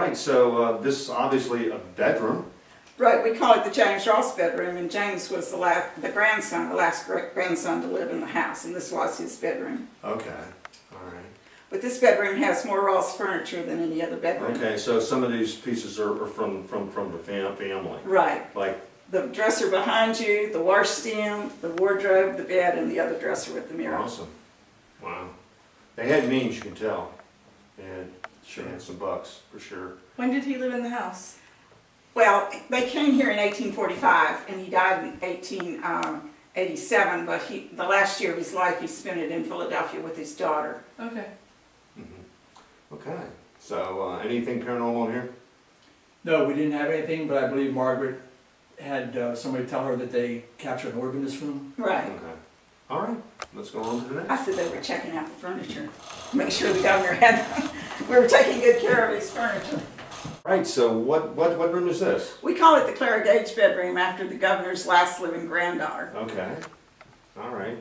right, so this is obviously a bedroom. Right, we call it the James Ross bedroom, and James was the last great-grandson to live in the house, and this was his bedroom. Okay, all right. But this bedroom has more Ross furniture than any other bedroom. Okay, so some of these pieces are from the family. Right. Like the dresser behind you, the washstand, the wardrobe, the bed, and the other dresser with the mirror. Awesome. Wow. They had means, you can tell. They had some bucks, for sure. When did he live in the house? Well, they came here in 1845, and he died in 1887, but the last year of his life he spent it in Philadelphia with his daughter. Okay. Mm-hmm. Okay. So, anything paranormal in here? No, we didn't have anything, but I believe Margaret had somebody tell her that they captured an orb in this room. Right. Okay. All right. Let's go on to the next. I said they were checking out the furniture. Make sure the governor had we were taking good care of his furniture. Right, so what room is this? We call it the Clara Gage bedroom after the governor's last living granddaughter. Okay. All right.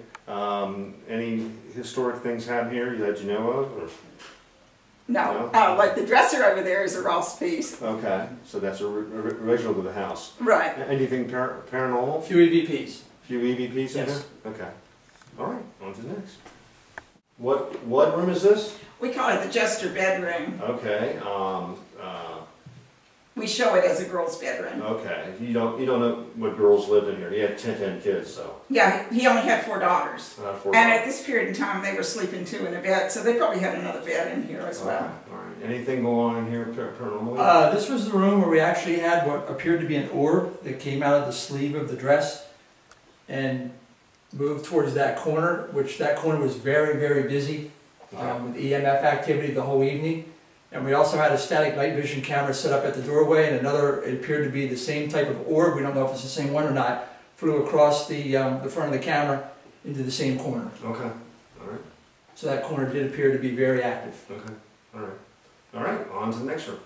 Any historic things happen here that you know of? Or? No. Like the dresser over there is a Ross piece. Okay, so that's original to the house. Right. Anything paranormal? A few EVPs. A few EVPs in Yes. here? Okay. All right, on to the next. What room is this? We call it the Jester bedroom. Okay. We show it as a girl's bedroom. Okay. You don't know what girls lived in here. He had 10 kids, so. Yeah, he only had 4 daughters. Four and daughters. at this period in time, they were sleeping 2 in a bed, so they probably had another bed in here as well. All right. Anything go on in here paranormally? This was the room where we actually had what appeared to be an orb that came out of the sleeve of the dress and moved towards that corner, which that corner was very, very busy with EMF activity the whole evening. And we also had a static night vision camera set up at the doorway, and another, it appeared to be the same type of orb, we don't know if it's the same one or not, flew across the front of the camera into the same corner. Okay, all right. So that corner did appear to be very active. Okay, all right. All right, on to the next room.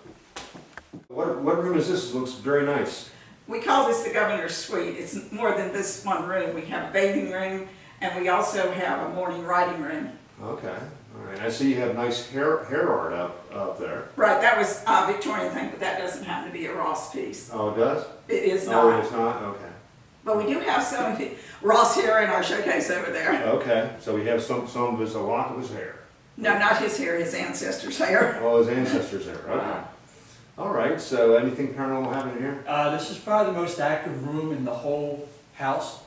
What room is this? It looks very nice. We call this the governor's suite. It's more than this one room. We have a bathing room, and we also have a morning writing room. Okay, all right. I see you have nice hair art up there. Right, that was a Victorian thing, but that doesn't happen to be a Ross piece. Oh, it does? It is not. Oh, it's not? Okay. But we do have some Ross hair in our showcase over there. Okay, so we have some of his, a lot of his hair. No, not his hair, his ancestors' hair. Oh, his ancestors' hair, okay. All right, so anything paranormal happening here? This is probably the most active room in the whole house.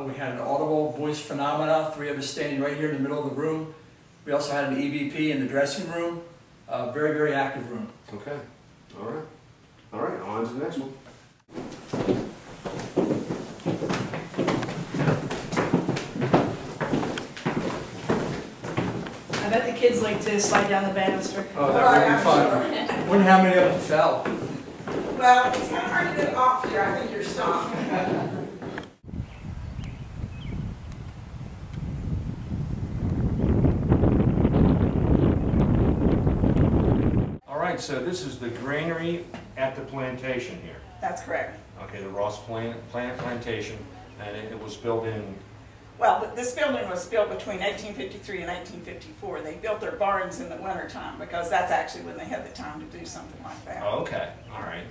We had an audible voice phenomena, 3 of us standing right here in the middle of the room. We also had an EVP in the dressing room. Very, very active room. Okay, all right. All right, on to the next one. I bet the kids like to slide down the banister. Oh, that would be fun. Wonder how many of them fell. Well, it's kind of hard to get off here. I think you're stopped. All right, so this is the granary at the plantation here. That's correct. Okay, the Ross plantation, and it was built in. Well, this building was built between 1853 and 1854. They built their barns in the wintertime because that's actually when they had the time to do something like that. Oh, okay, all right.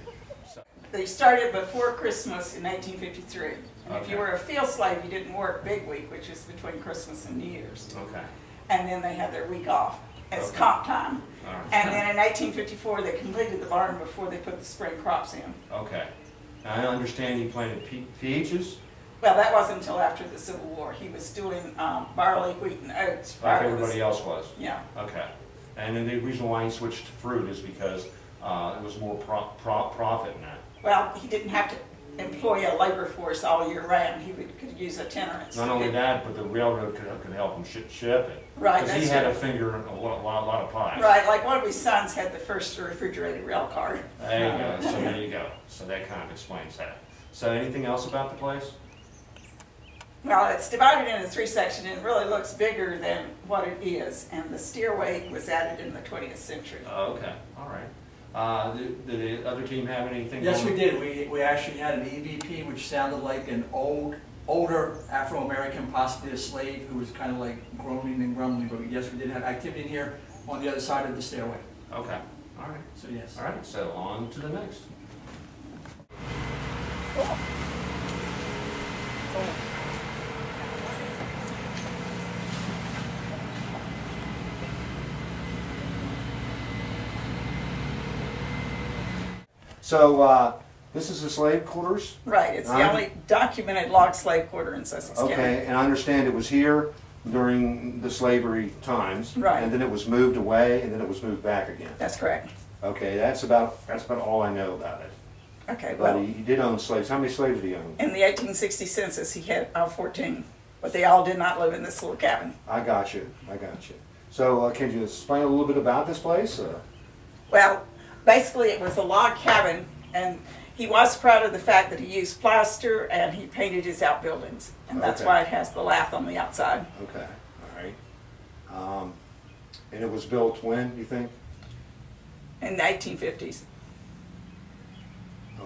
So, They started before Christmas in 1853. And if you Okay. were a field slave, you didn't work big week, which is between Christmas and New Year's. okay, And then they had their week off as Okay. comp time. all right. And then in 1854, they completed the barn before they put the spring crops in. Okay. Now, I understand he planted peaches, Well, that wasn't until after the Civil War. He was doing barley, wheat, and oats. like prior to everybody else was. Yeah. Okay. And then the reason why he switched to fruit is because it was more profit in that. Well, he didn't have to employ a labor force all year round. He could use itinerants. Not only that, but the railroad could help him ship it. Right, Because he that's had a right. finger in a lot of pies. Right, like one of his sons had the first refrigerated rail car. There you go. So there you go. So that kind of explains that. So anything else about the place? Well, it's divided into 3 sections and it really looks bigger than what it is. And the stairway was added in the 20th century. Oh, okay. All right. Did the other team have anything? Yes, going? we did. We actually had an EVP which sounded like an older Afro-American, possibly a slave, who was kind of like groaning and grumbling. But yes, we did have activity in here on the other side of the stairway. Okay. All right. So yes. All right, so on to the next. So, this is the slave quarters? Right, it's the only documented log slave quarter in Sussex County. Okay, and I understand it was here during the slavery times. Right. And then it was moved away, and then it was moved back again. That's correct. Okay, that's about all I know about it. Okay, But well, he did own slaves. How many slaves did he own? in the 1860 census, he had 14, but they all did not live in this little cabin. I got you. So, can you explain a little bit about this place? Well, basically it was a log cabin, and he was proud of the fact that he used plaster and he painted his outbuildings. And that's Okay. why it has the lath on the outside. Okay, all right. And it was built when, you think? In the 1850s.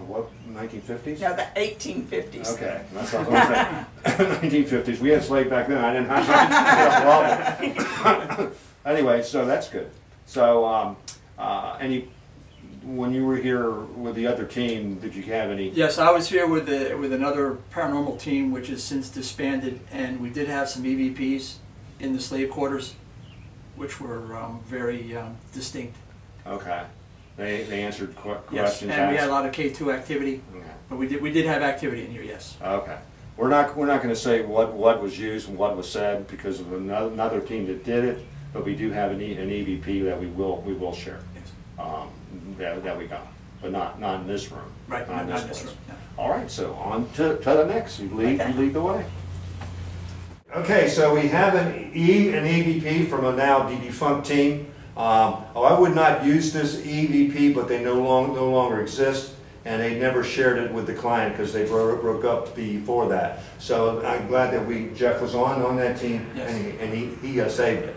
What, 1950s? No, the 1850s. Okay, that's what I was going to say. 1950s. We had slaves back then. I didn't have a problem. Anyway, so that's good. So, when you were here with the other team, did you have any? Yes, I was here with another paranormal team, which has since disbanded, and we did have some EVPs in the slave quarters, which were very distinct. Okay, they answered questions. Yes, and we had asked? a lot of K2 activity, Okay. but we did have activity in here. Yes. Okay. We're not going to say what was used and what was said because of another team that did it, but we do have an EVP that we will share. Yes. That we got, but not in this room. Right. Not in Not this in this place. room. No. All right, so on to the next. You lead the way. Okay, so we have an EVP from a now defunct team. I would not use this EVP, but they no longer exist, and they never shared it with the client because they broke up before that. So I'm glad that Jeff was on that team, Yes. and he saved it.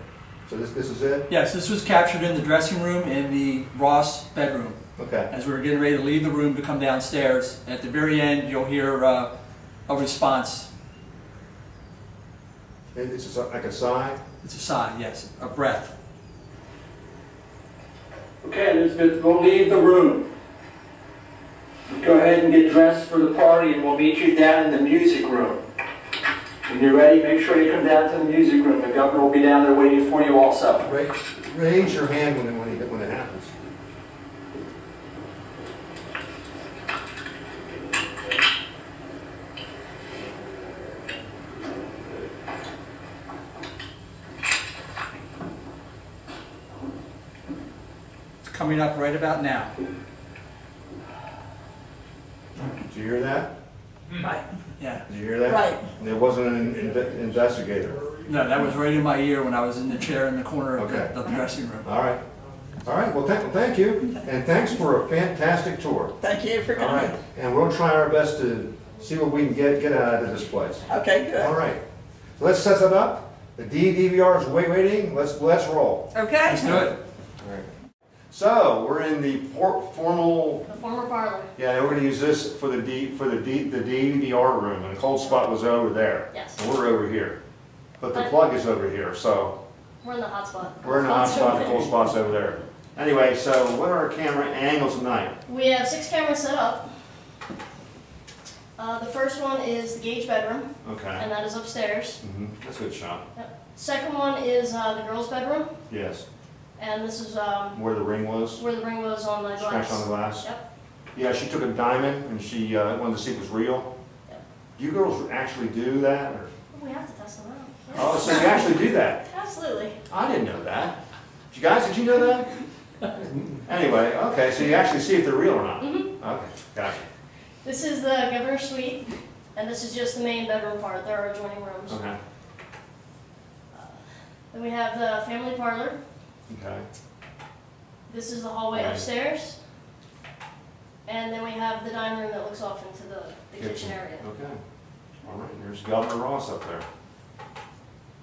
So this is it? Yes, this was captured in the dressing room in the Ross bedroom. Okay. As we were getting ready to leave the room to come downstairs, at the very end, you'll hear a response. It's like a sigh? It's a sigh, yes, a breath. Okay, Elizabeth, we'll leave the room. Go ahead and get dressed for the party, and we'll meet you down in the music room. When you're ready, make sure you come down to the music room. The governor will be down there waiting for you also. Raise your hand when it happens. It's coming up right about now. Did you hear that? Right. Yeah. Did you hear that? Right. And there wasn't an investigator. No, that was right in my ear when I was in the chair in the corner of Okay. the dressing room. All right. All right. Well, thank you, and thanks for a fantastic tour. Thank you for All coming. right. And we'll try our best to see what we can get out of this place. Okay, good. All right. So let's set it up. The DVR is waiting. Let's roll. Okay. Let's do it. All right. So we're in the formal. The former parlor. Yeah, we're going to use this for the DVR room, and the cold spot was over there. Yes. And we're over here, but the plug is over here. So We're in the hot spot. we're in the hot spot. The cold spot's over there. Anyway, so what are our camera angles tonight? We have 6 cameras set up. The first one is the gauge bedroom, Okay. and that is upstairs. That's a good shot. Second one is the girls' bedroom, Yes. and this is Where the ring was. where the ring was on the Scratched on the glass. glass. Yep. Yeah, she took a diamond and she wanted to see if it was real. Yep. Do you girls actually do that? Or? We have to test them out. Yeah. Oh, so you actually do that? Absolutely. I didn't know that. You guys, did you know that? Anyway, okay, so you actually see if they're real or not. Okay, gotcha. This is the governor's suite, and this is just the main bedroom part. There are adjoining rooms. Okay, Then we have the family parlor. okay. This is the hallway Right. upstairs. And then we have the dining room that looks off into the kitchen area. Okay. All right, there's Governor Ross up there.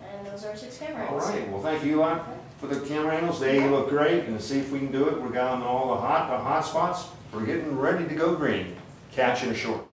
And those are 6 camera All angles. right, well, thank you, Eli, for the camera angles. They look great, and to see if we can do it. We're down on all the hot spots. We're getting ready to go green. Catch in a short.